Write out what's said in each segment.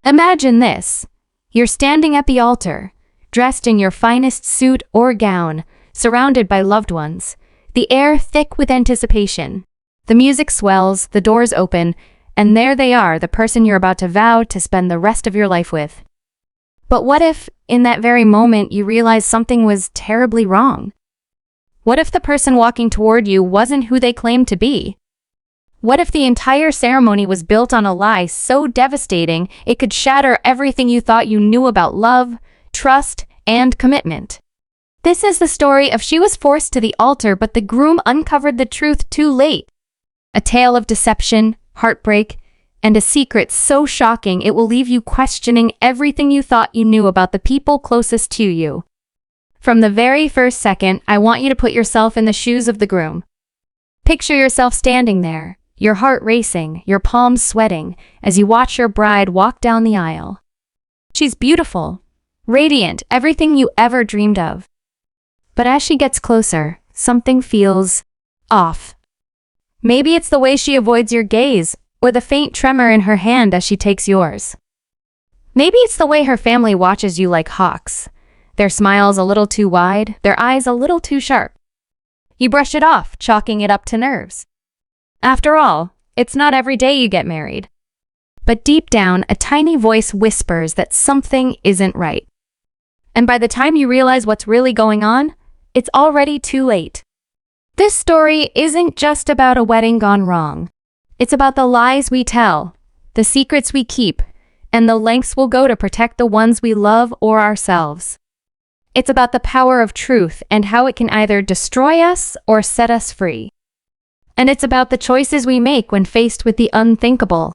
Imagine this. You're standing at the altar, dressed in your finest suit or gown, surrounded by loved ones, the air thick with anticipation. The music swells, the doors open, and there they are, the person you're about to vow to spend the rest of your life with. But what if, in that very moment, you realize something was terribly wrong? What if the person walking toward you wasn't who they claimed to be? What if the entire ceremony was built on a lie so devastating it could shatter everything you thought you knew about love, trust, and commitment? This is the story of She Was Forced to the Altar, but the groom uncovered the truth too late. A tale of deception, heartbreak, and a secret so shocking it will leave you questioning everything you thought you knew about the people closest to you. From the very first second, I want you to put yourself in the shoes of the groom. Picture yourself standing there, your heart racing, your palms sweating, as you watch your bride walk down the aisle. She's beautiful, radiant, everything you ever dreamed of. But as she gets closer, something feels off. Maybe it's the way she avoids your gaze, or the faint tremor in her hand as she takes yours. Maybe it's the way her family watches you like hawks, their smiles a little too wide, their eyes a little too sharp. You brush it off, chalking it up to nerves. After all, it's not every day you get married. But deep down, a tiny voice whispers that something isn't right. And by the time you realize what's really going on, it's already too late. This story isn't just about a wedding gone wrong. It's about the lies we tell, the secrets we keep, and the lengths we'll go to protect the ones we love or ourselves. It's about the power of truth and how it can either destroy us or set us free. And it's about the choices we make when faced with the unthinkable.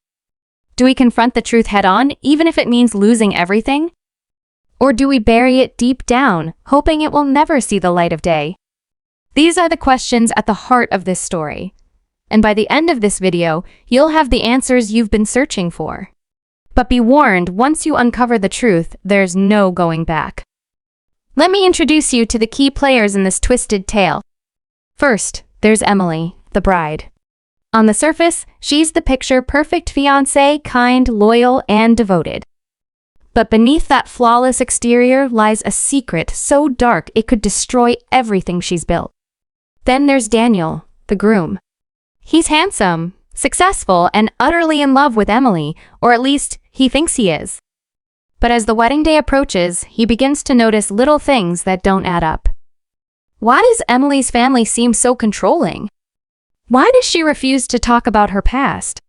Do we confront the truth head-on, even if it means losing everything? Or do we bury it deep down, hoping it will never see the light of day? These are the questions at the heart of this story. And by the end of this video, you'll have the answers you've been searching for. But be warned, once you uncover the truth, there's no going back. Let me introduce you to the key players in this twisted tale. First, there's Emily, the bride. On the surface, she's the picture-perfect fiancée, kind, loyal, and devoted. But beneath that flawless exterior lies a secret so dark it could destroy everything she's built. Then there's Daniel, the groom. He's handsome, successful, and utterly in love with Emily, or at least he thinks he is. But as the wedding day approaches, he begins to notice little things that don't add up. Why does Emily's family seem so controlling? Why does she refuse to talk about her past?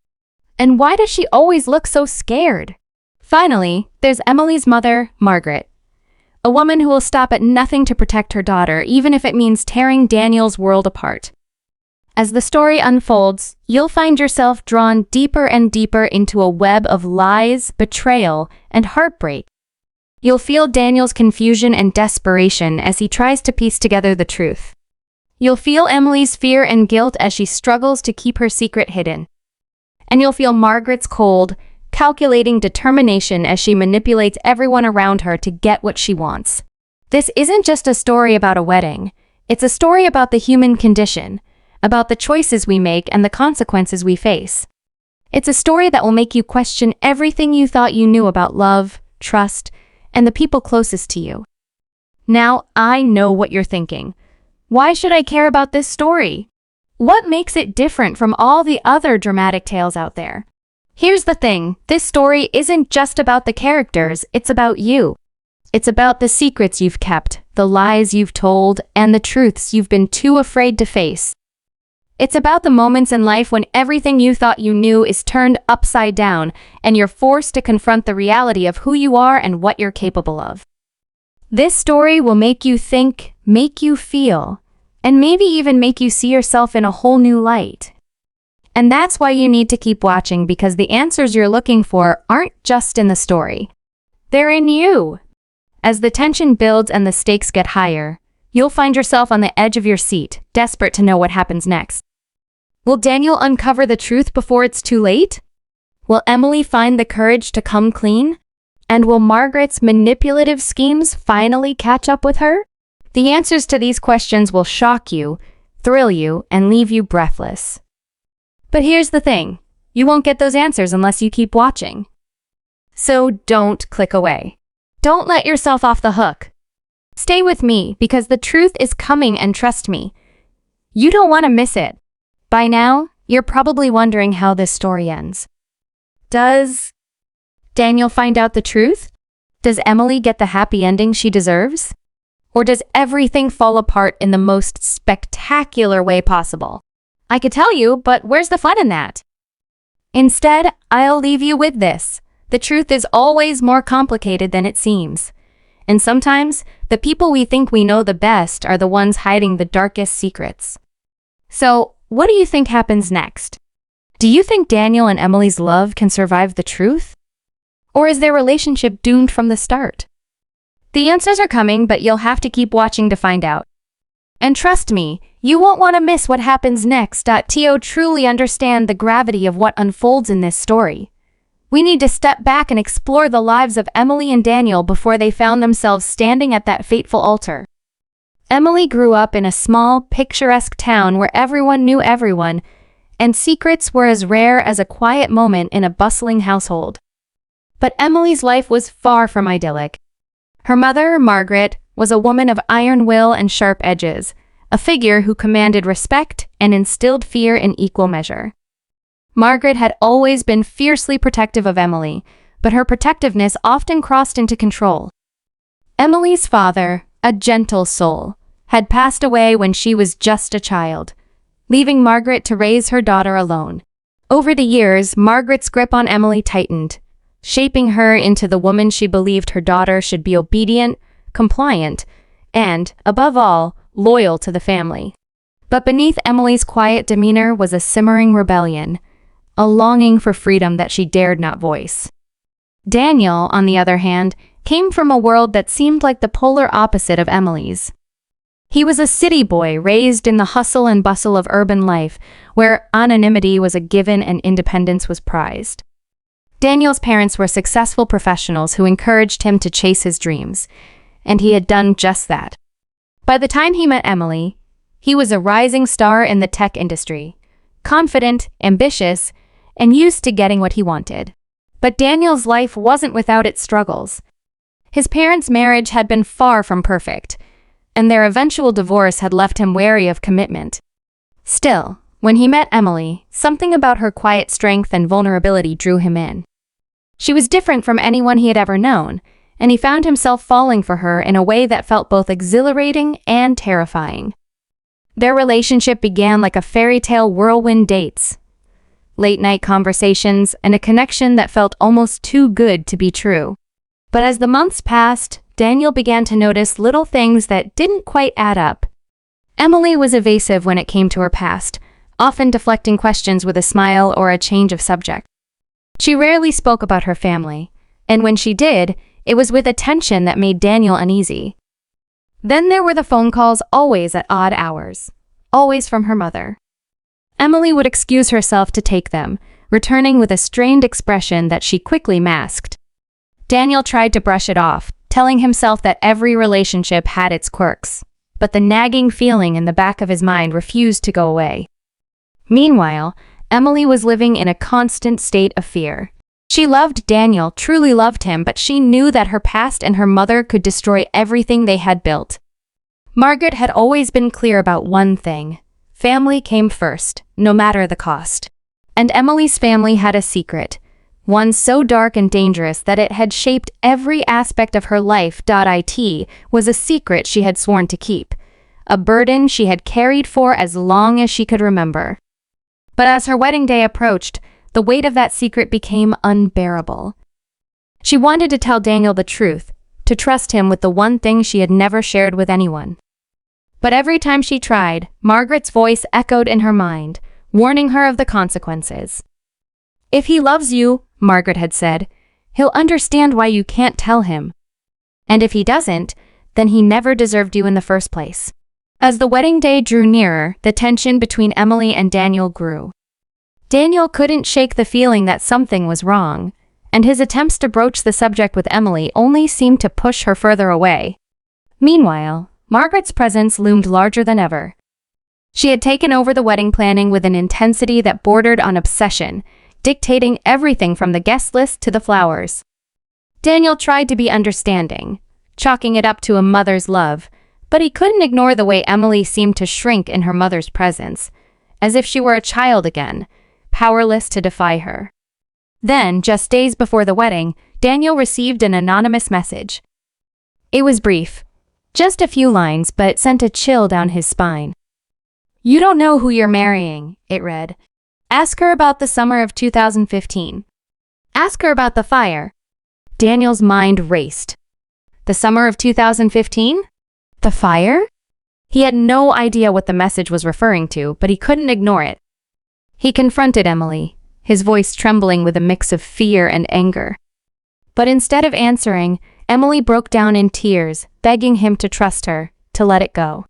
And why does she always look so scared? Finally, there's Emily's mother, Margaret. A woman who will stop at nothing to protect her daughter, even if it means tearing Daniel's world apart. As the story unfolds, you'll find yourself drawn deeper and deeper into a web of lies, betrayal, and heartbreak. You'll feel Daniel's confusion and desperation as he tries to piece together the truth. You'll feel Emily's fear and guilt as she struggles to keep her secret hidden. And you'll feel Margaret's cold, calculating determination as she manipulates everyone around her to get what she wants. This isn't just a story about a wedding. It's a story about the human condition, about the choices we make and the consequences we face. It's a story that will make you question everything you thought you knew about love, trust, and the people closest to you. Now, I know what you're thinking. Why should I care about this story? What makes it different from all the other dramatic tales out there? Here's the thing, this story isn't just about the characters, it's about you. It's about the secrets you've kept, the lies you've told, and the truths you've been too afraid to face. It's about the moments in life when everything you thought you knew is turned upside down, and you're forced to confront the reality of who you are and what you're capable of. This story will make you think, make you feel, and maybe even make you see yourself in a whole new light. And that's why you need to keep watching, because the answers you're looking for aren't just in the story. They're in you. As the tension builds and the stakes get higher, you'll find yourself on the edge of your seat, desperate to know what happens next. Will Daniel uncover the truth before it's too late? Will Emily find the courage to come clean? And will Margaret's manipulative schemes finally catch up with her? The answers to these questions will shock you, thrill you, and leave you breathless. But here's the thing, you won't get those answers unless you keep watching. So don't click away. Don't let yourself off the hook. Stay with me because the truth is coming, and trust me, you don't want to miss it. By now, you're probably wondering how this story ends. Does Daniel find out the truth? Does Emily get the happy ending she deserves? Or does everything fall apart in the most spectacular way possible? I could tell you, but where's the fun in that? Instead, I'll leave you with this. The truth is always more complicated than it seems. And sometimes, the people we think we know the best are the ones hiding the darkest secrets. So, what do you think happens next? Do you think Daniel and Emily's love can survive the truth? Or is their relationship doomed from the start? The answers are coming, but you'll have to keep watching to find out. And trust me, you won't want to miss what happens next. To truly understand the gravity of what unfolds in this story, we need to step back and explore the lives of Emily and Daniel before they found themselves standing at that fateful altar. Emily grew up in a small, picturesque town where everyone knew everyone, and secrets were as rare as a quiet moment in a bustling household. But Emily's life was far from idyllic. Her mother, Margaret, was a woman of iron will and sharp edges, a figure who commanded respect and instilled fear in equal measure. Margaret had always been fiercely protective of Emily, but her protectiveness often crossed into control. Emily's father, a gentle soul, had passed away when she was just a child, leaving Margaret to raise her daughter alone. Over the years, Margaret's grip on Emily tightened, shaping her into the woman she believed her daughter should be: obedient, compliant, and, above all, loyal to the family. But beneath Emily's quiet demeanor was a simmering rebellion, a longing for freedom that she dared not voice. Daniel, on the other hand, came from a world that seemed like the polar opposite of Emily's. He was a city boy raised in the hustle and bustle of urban life, where anonymity was a given and independence was prized. Daniel's parents were successful professionals who encouraged him to chase his dreams, and he had done just that. By the time he met Emily, he was a rising star in the tech industry, confident, ambitious, and used to getting what he wanted. But Daniel's life wasn't without its struggles. His parents' marriage had been far from perfect, and their eventual divorce had left him wary of commitment. Still, when he met Emily, something about her quiet strength and vulnerability drew him in. She was different from anyone he had ever known, and he found himself falling for her in a way that felt both exhilarating and terrifying. Their relationship began like a fairy tale whirlwind: dates, late-night conversations, and a connection that felt almost too good to be true. But as the months passed, Daniel began to notice little things that didn't quite add up. Emily was evasive when it came to her past, often deflecting questions with a smile or a change of subject. She rarely spoke about her family, and when she did, it was with a tension that made Daniel uneasy. Then there were the phone calls, always at odd hours, always from her mother. Emily would excuse herself to take them, returning with a strained expression that she quickly masked. Daniel tried to brush it off, telling himself that every relationship had its quirks, but the nagging feeling in the back of his mind refused to go away. Meanwhile, Emily was living in a constant state of fear. She loved Daniel, truly loved him, but she knew that her past and her mother could destroy everything they had built. Margaret had always been clear about one thing: family came first, no matter the cost. And Emily's family had a secret, one so dark and dangerous that it had shaped every aspect of her life. It was a secret she had sworn to keep, a burden she had carried for as long as she could remember. But as her wedding day approached, the weight of that secret became unbearable. She wanted to tell Daniel the truth, to trust him with the one thing she had never shared with anyone. But every time she tried, Margaret's voice echoed in her mind, warning her of the consequences. "If he loves you," Margaret had said, "he'll understand why you can't tell him. And if he doesn't, then he never deserved you in the first place." As the wedding day drew nearer, the tension between Emily and Daniel grew. Daniel couldn't shake the feeling that something was wrong, and his attempts to broach the subject with Emily only seemed to push her further away. Meanwhile, Margaret's presence loomed larger than ever. She had taken over the wedding planning with an intensity that bordered on obsession, dictating everything from the guest list to the flowers. Daniel tried to be understanding, chalking it up to a mother's love, but he couldn't ignore the way Emily seemed to shrink in her mother's presence, as if she were a child again, powerless to defy her. Then, just days before the wedding, Daniel received an anonymous message. It was brief, just a few lines, but sent a chill down his spine. "You don't know who you're marrying," it read. "Ask her about the summer of 2015. Ask her about the fire." Daniel's mind raced. The summer of 2015? The fire? He had no idea what the message was referring to, but he couldn't ignore it. He confronted Emily, his voice trembling with a mix of fear and anger. But instead of answering, Emily broke down in tears, begging him to trust her, to let it go.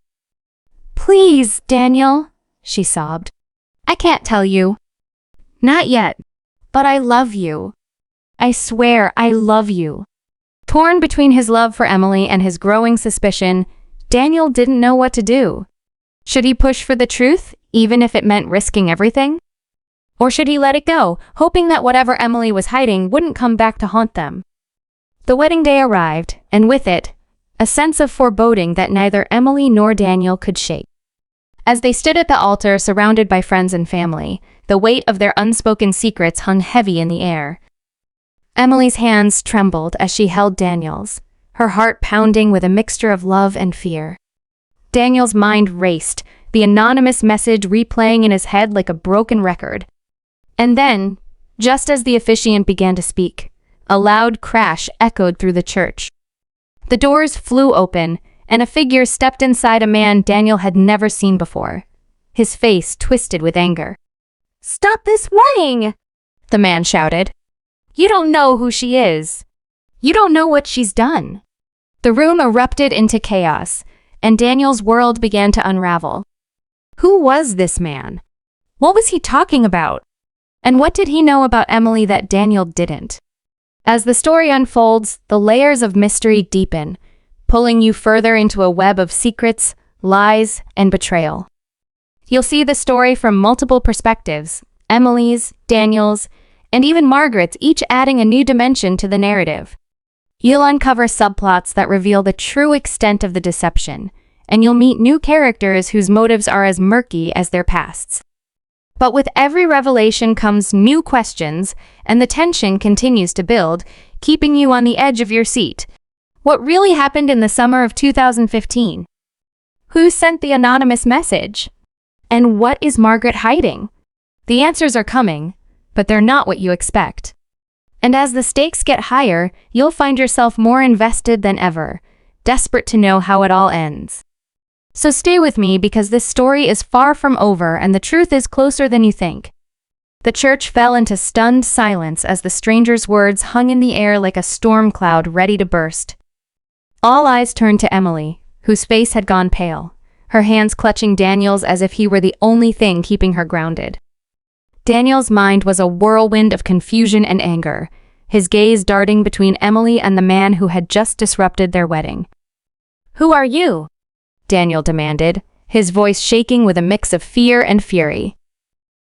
"Please, Daniel," she sobbed. "I can't tell you. Not yet. But I love you. I swear I love you." Torn between his love for Emily and his growing suspicion, Daniel didn't know what to do. Should he push for the truth, even if it meant risking everything? Or should he let it go, hoping that whatever Emily was hiding wouldn't come back to haunt them? The wedding day arrived, and with it, a sense of foreboding that neither Emily nor Daniel could shake. As they stood at the altar surrounded by friends and family, the weight of their unspoken secrets hung heavy in the air. Emily's hands trembled as she held Daniel's, her heart pounding with a mixture of love and fear. Daniel's mind raced, the anonymous message replaying in his head like a broken record. And then, just as the officiant began to speak, a loud crash echoed through the church. The doors flew open, and a figure stepped inside a man Daniel had never seen before, his face twisted with anger. "Stop this wedding!" the man shouted. "You don't know who she is. You don't know what she's done." The room erupted into chaos, and Daniel's world began to unravel. Who was this man? What was he talking about? And what did he know about Emily that Daniel didn't? As the story unfolds, the layers of mystery deepen, pulling you further into a web of secrets, lies, and betrayal. You'll see the story from multiple perspectives, Emily's, Daniel's, and even Margaret's, each adding a new dimension to the narrative. You'll uncover subplots that reveal the true extent of the deception, and you'll meet new characters whose motives are as murky as their pasts. But with every revelation comes new questions, and the tension continues to build, keeping you on the edge of your seat. What really happened in the summer of 2015? Who sent the anonymous message? And what is Margaret hiding? The answers are coming, but they're not what you expect. And as the stakes get higher, you'll find yourself more invested than ever, desperate to know how it all ends. So stay with me, because this story is far from over and the truth is closer than you think. The church fell into stunned silence as the stranger's words hung in the air like a storm cloud ready to burst. All eyes turned to Emily, whose face had gone pale, her hands clutching Daniel's as if he were the only thing keeping her grounded. Daniel's mind was a whirlwind of confusion and anger, his gaze darting between Emily and the man who had just disrupted their wedding. "Who are you?" Daniel demanded, his voice shaking with a mix of fear and fury.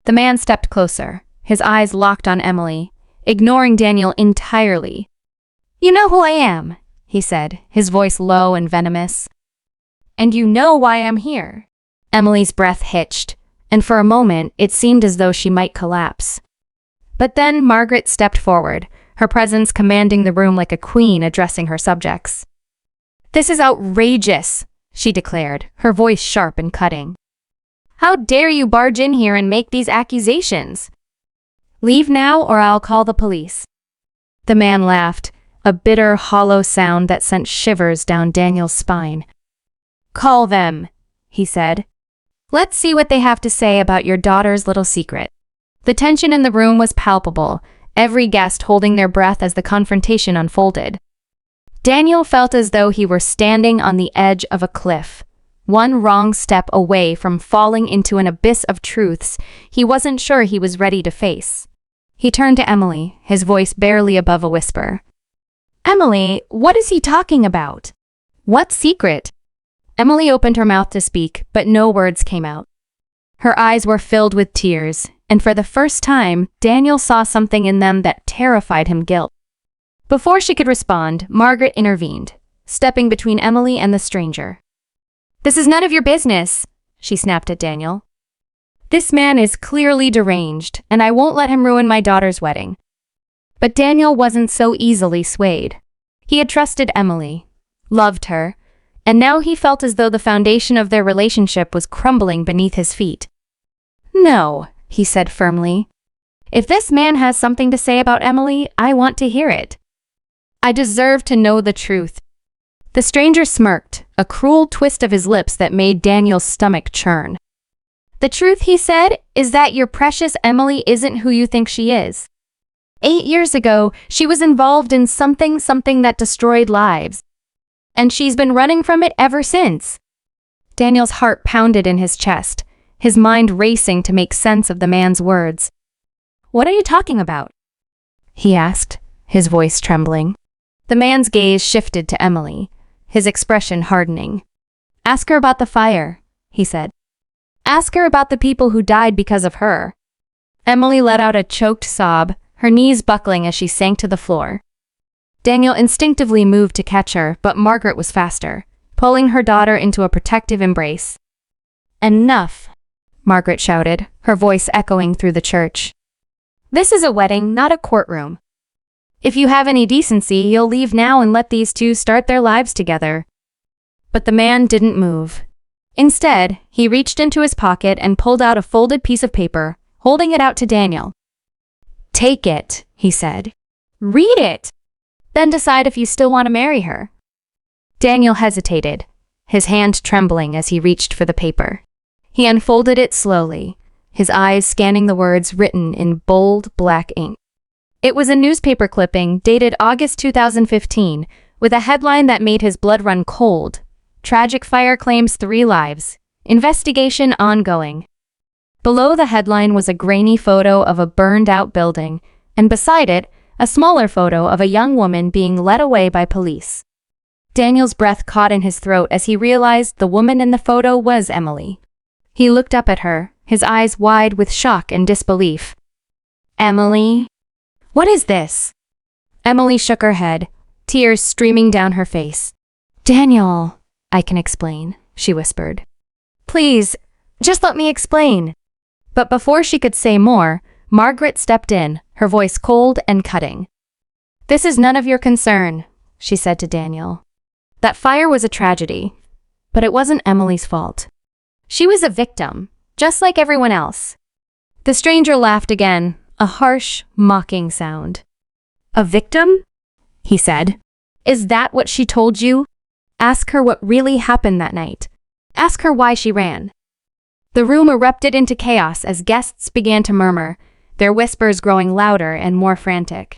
The man stepped closer, his eyes locked on Emily, ignoring Daniel entirely. "You know who I am," he said, his voice low and venomous. "And you know why I'm here." Emily's breath hitched, and for a moment it seemed as though she might collapse. But then Margaret stepped forward, her presence commanding the room like a queen addressing her subjects. "This is outrageous," she declared, her voice sharp and cutting. "How dare you barge in here and make these accusations? Leave now or I'll call the police." The man laughed, a bitter, hollow sound that sent shivers down Daniel's spine. "Call them," he said. "Let's see what they have to say about your daughter's little secret." The tension in the room was palpable, every guest holding their breath as the confrontation unfolded. Daniel felt as though he were standing on the edge of a cliff, one wrong step away from falling into an abyss of truths he wasn't sure he was ready to face. He turned to Emily, his voice barely above a whisper. "Emily, what is he talking about? What secret?" Emily opened her mouth to speak, but no words came out. Her eyes were filled with tears, and for the first time, Daniel saw something in them that terrified him. Guilt. Before she could respond, Margaret intervened, stepping between Emily and the stranger. "This is none of your business," she snapped at Daniel. "This man is clearly deranged, and I won't let him ruin my daughter's wedding." But Daniel wasn't so easily swayed. He had trusted Emily, loved her, and now he felt as though the foundation of their relationship was crumbling beneath his feet. "No," he said firmly. "If this man has something to say about Emily, I want to hear it. I deserve to know the truth." The stranger smirked, a cruel twist of his lips that made Daniel's stomach churn. "The truth," he said, "is that your precious Emily isn't who you think she is. 8 years ago, she was involved in something that destroyed lives. And she's been running from it ever since." Daniel's heart pounded in his chest, his mind racing to make sense of the man's words. "What are you talking about?" he asked, his voice trembling. The man's gaze shifted to Emily, his expression hardening. "Ask her about the fire," he said. "Ask her about the people who died because of her." Emily let out a choked sob, her knees buckling as she sank to the floor. Daniel instinctively moved to catch her, but Margaret was faster, pulling her daughter into a protective embrace. "Enough," Margaret shouted, her voice echoing through the church. "This is a wedding, not a courtroom. If you have any decency, you'll leave now and let these two start their lives together." But the man didn't move. Instead, he reached into his pocket and pulled out a folded piece of paper, holding it out to Daniel. "Take it," he said. "Read it. Then decide if you still want to marry her." Daniel hesitated, his hand trembling as he reached for the paper. He unfolded it slowly, his eyes scanning the words written in bold black ink. It was a newspaper clipping dated August 2015, with a headline that made his blood run cold. "Tragic fire claims 3 lives. Investigation ongoing." Below the headline was a grainy photo of a burned-out building, and beside it, a smaller photo of a young woman being led away by police. Daniel's breath caught in his throat as he realized the woman in the photo was Emily. He looked up at her, his eyes wide with shock and disbelief. "Emily? What is this?" Emily shook her head, tears streaming down her face. "Daniel, I can explain," she whispered. "Please, just let me explain." But before she could say more, Margaret stepped in, her voice cold and cutting. "This is none of your concern," she said to Daniel. "That fire was a tragedy, but it wasn't Emily's fault. She was a victim, just like everyone else." The stranger laughed again, a harsh, mocking sound. "A victim?" he said. "Is that what she told you? Ask her what really happened that night. Ask her why she ran." The room erupted into chaos as guests began to murmur, their whispers growing louder and more frantic.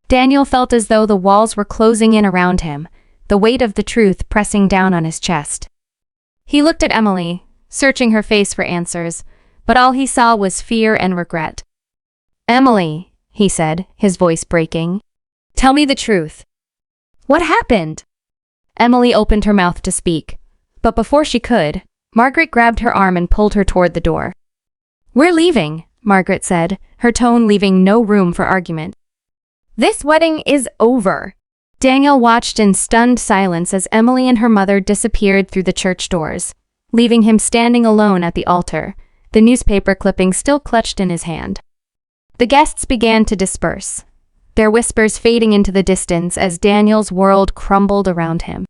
Daniel felt as though the walls were closing in around him, the weight of the truth pressing down on his chest. He looked at Emily, searching her face for answers, but all he saw was fear and regret. "Emily," he said, his voice breaking. "Tell me the truth. What happened?" Emily opened her mouth to speak, but before she could, Margaret grabbed her arm and pulled her toward the door. "We're leaving," Margaret said, her tone leaving no room for argument. "This wedding is over." Daniel watched in stunned silence as Emily and her mother disappeared through the church doors, leaving him standing alone at the altar, the newspaper clipping still clutched in his hand. The guests began to disperse, their whispers fading into the distance as Daniel's world crumbled around him.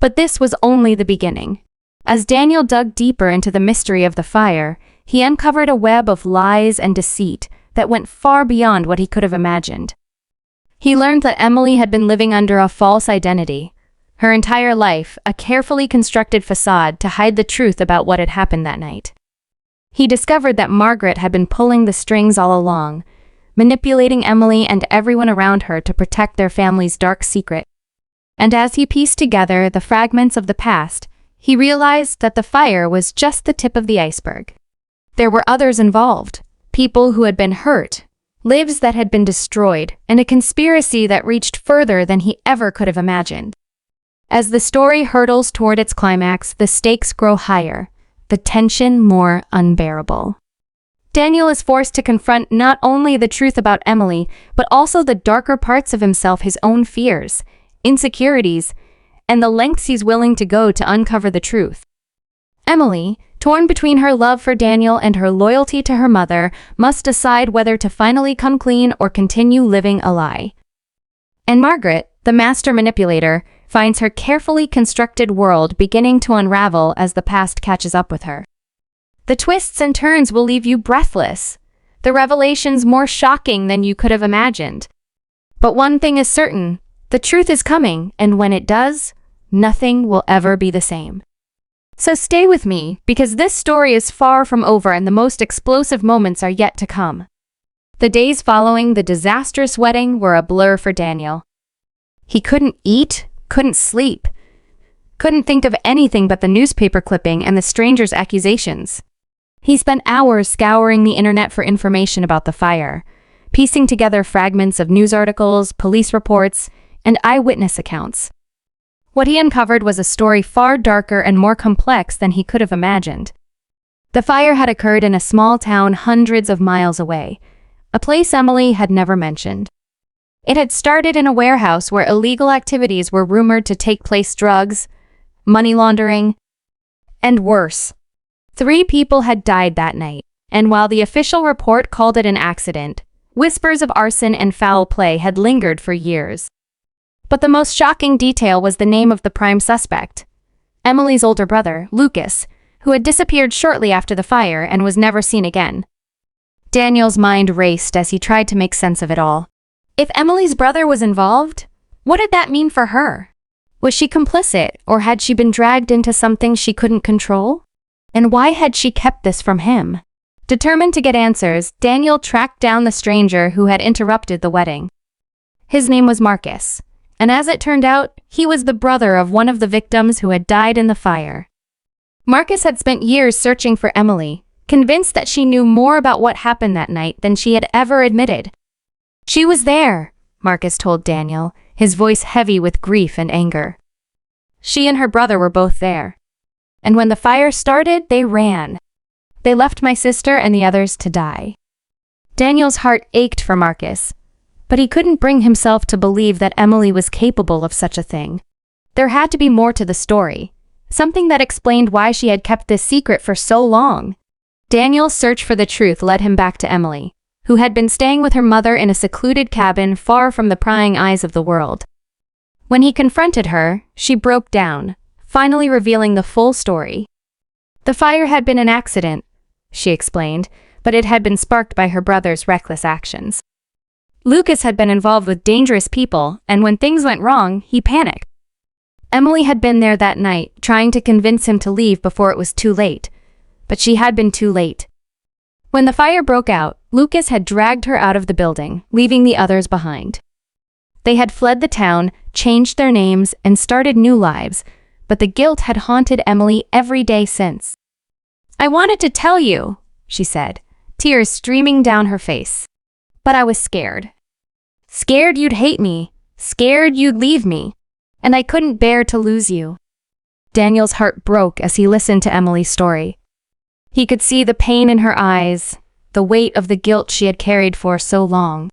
But this was only the beginning. As Daniel dug deeper into the mystery of the fire, he uncovered a web of lies and deceit that went far beyond what he could have imagined. He learned that Emily had been living under a false identity, her entire life a carefully constructed facade to hide the truth about what had happened that night. He discovered that Margaret had been pulling the strings all along, manipulating Emily and everyone around her to protect their family's dark secret. And as he pieced together the fragments of the past, he realized that the fire was just the tip of the iceberg. There were others involved, people who had been hurt, lives that had been destroyed, and a conspiracy that reached further than he ever could have imagined. As the story hurtles toward its climax, the stakes grow higher, the tension more unbearable. Daniel is forced to confront not only the truth about Emily, but also the darker parts of himself, his own fears, insecurities, and the lengths he's willing to go to uncover the truth. Emily, torn between her love for Daniel and her loyalty to her mother, must decide whether to finally come clean or continue living a lie. And Margaret, the master manipulator, finds her carefully constructed world beginning to unravel as the past catches up with her. The twists and turns will leave you breathless, the revelations more shocking than you could have imagined. But one thing is certain, the truth is coming, and when it does, nothing will ever be the same. So stay with me, because this story is far from over and the most explosive moments are yet to come. The days following the disastrous wedding were a blur for Daniel. He couldn't eat, couldn't sleep, couldn't think of anything but the newspaper clipping and the stranger's accusations. He spent hours scouring the internet for information about the fire, piecing together fragments of news articles, police reports, and eyewitness accounts. What he uncovered was a story far darker and more complex than he could have imagined. The fire had occurred in a small town hundreds of miles away, a place Emily had never mentioned. It had started in a warehouse where illegal activities were rumored to take place: drugs, money laundering, and worse. 3 people had died that night, and while the official report called it an accident, whispers of arson and foul play had lingered for years. But the most shocking detail was the name of the prime suspect, Emily's older brother, Lucas, who had disappeared shortly after the fire and was never seen again. Daniel's mind raced as he tried to make sense of it all. If Emily's brother was involved, what did that mean for her? Was she complicit, or had she been dragged into something she couldn't control? And why had she kept this from him? Determined to get answers, Daniel tracked down the stranger who had interrupted the wedding. His name was Marcus, and as it turned out, he was the brother of one of the victims who had died in the fire. Marcus had spent years searching for Emily, convinced that she knew more about what happened that night than she had ever admitted. "She was there," Marcus told Daniel, his voice heavy with grief and anger. "She and her brother were both there. And when the fire started, they ran. They left my sister and the others to die." Daniel's heart ached for Marcus, but he couldn't bring himself to believe that Emily was capable of such a thing. There had to be more to the story, something that explained why she had kept this secret for so long. Daniel's search for the truth led him back to Emily, who had been staying with her mother in a secluded cabin far from the prying eyes of the world. When he confronted her, she broke down, finally revealing the full story. The fire had been an accident, she explained, but it had been sparked by her brother's reckless actions. Lucas had been involved with dangerous people, and when things went wrong, he panicked. Emily had been there that night, trying to convince him to leave before it was too late, but she had been too late. When the fire broke out, Lucas had dragged her out of the building, leaving the others behind. They had fled the town, changed their names, and started new lives, but the guilt had haunted Emily every day since. "I wanted to tell you," she said, tears streaming down her face. "But I was scared. Scared you'd hate me, scared you'd leave me, and I couldn't bear to lose you." Daniel's heart broke as he listened to Emily's story. He could see the pain in her eyes, the weight of the guilt she had carried for so long.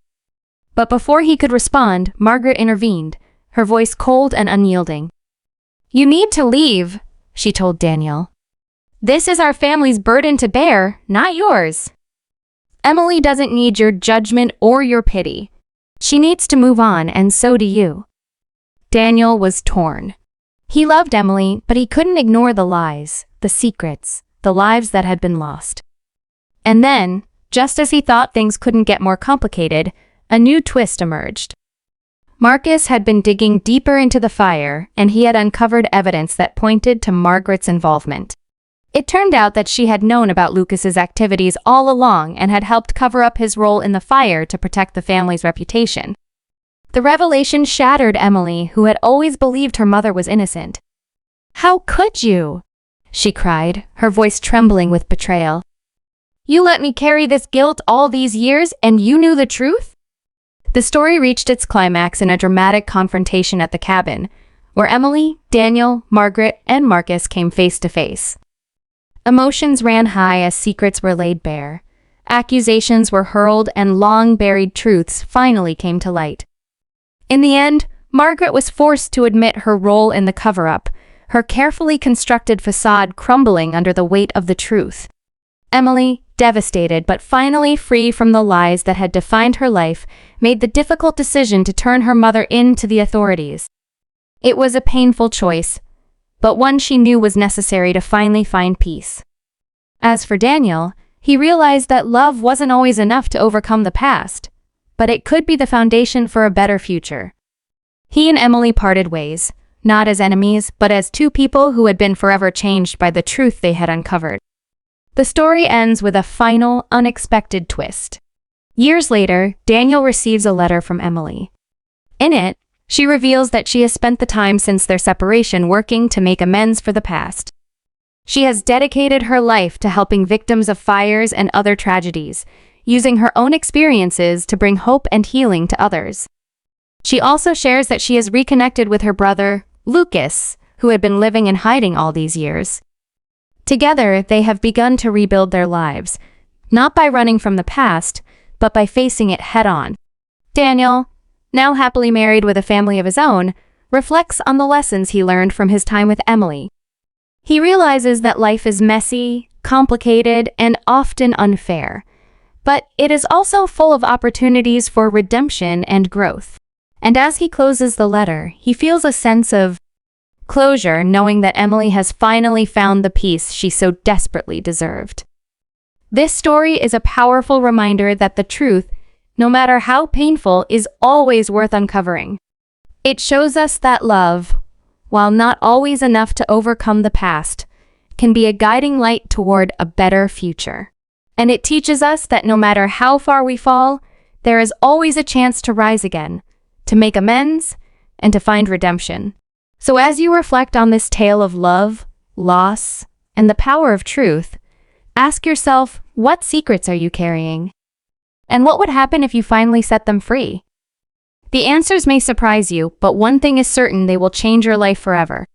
But before he could respond, Margaret intervened, her voice cold and unyielding. "You need to leave," she told Daniel. "This is our family's burden to bear, not yours. Emily doesn't need your judgment or your pity. She needs to move on, and so do you." Daniel was torn. He loved Emily, but he couldn't ignore the lies, the secrets, the lives that had been lost. And then, just as he thought things couldn't get more complicated, a new twist emerged. Marcus had been digging deeper into the fire, and he had uncovered evidence that pointed to Margaret's involvement. It turned out that she had known about Lucas's activities all along and had helped cover up his role in the fire to protect the family's reputation. The revelation shattered Emily, who had always believed her mother was innocent. "How could you?" she cried, her voice trembling with betrayal. "You let me carry this guilt all these years, and you knew the truth?" The story reached its climax in a dramatic confrontation at the cabin, where Emily, Daniel, Margaret, and Marcus came face to face. Emotions ran high as secrets were laid bare. Accusations were hurled and long-buried truths finally came to light. In the end, Margaret was forced to admit her role in the cover-up, her carefully constructed facade crumbling under the weight of the truth. Emily, devastated but finally free from the lies that had defined her life, made the difficult decision to turn her mother in to the authorities. It was a painful choice, but one she knew was necessary to finally find peace. As for Daniel, he realized that love wasn't always enough to overcome the past, but it could be the foundation for a better future. He and Emily parted ways, not as enemies, but as two people who had been forever changed by the truth they had uncovered. The story ends with a final, unexpected twist. Years later, Daniel receives a letter from Emily. In it, she reveals that she has spent the time since their separation working to make amends for the past. She has dedicated her life to helping victims of fires and other tragedies, using her own experiences to bring hope and healing to others. She also shares that she has reconnected with her brother, Lucas, who had been living in hiding all these years. Together, they have begun to rebuild their lives, not by running from the past, but by facing it head-on. Daniel, now happily married with a family of his own, reflects on the lessons he learned from his time with Emily. He realizes that life is messy, complicated, and often unfair, but it is also full of opportunities for redemption and growth. And as he closes the letter, he feels a sense of closure, knowing that Emily has finally found the peace she so desperately deserved. This story is a powerful reminder that the truth, no matter how painful, is always worth uncovering. It shows us that love, while not always enough to overcome the past, can be a guiding light toward a better future. And it teaches us that no matter how far we fall, there is always a chance to rise again, to make amends, and to find redemption. So as you reflect on this tale of love, loss, and the power of truth, ask yourself, what secrets are you carrying? And what would happen if you finally set them free? The answers may surprise you, but one thing is certain: they will change your life forever.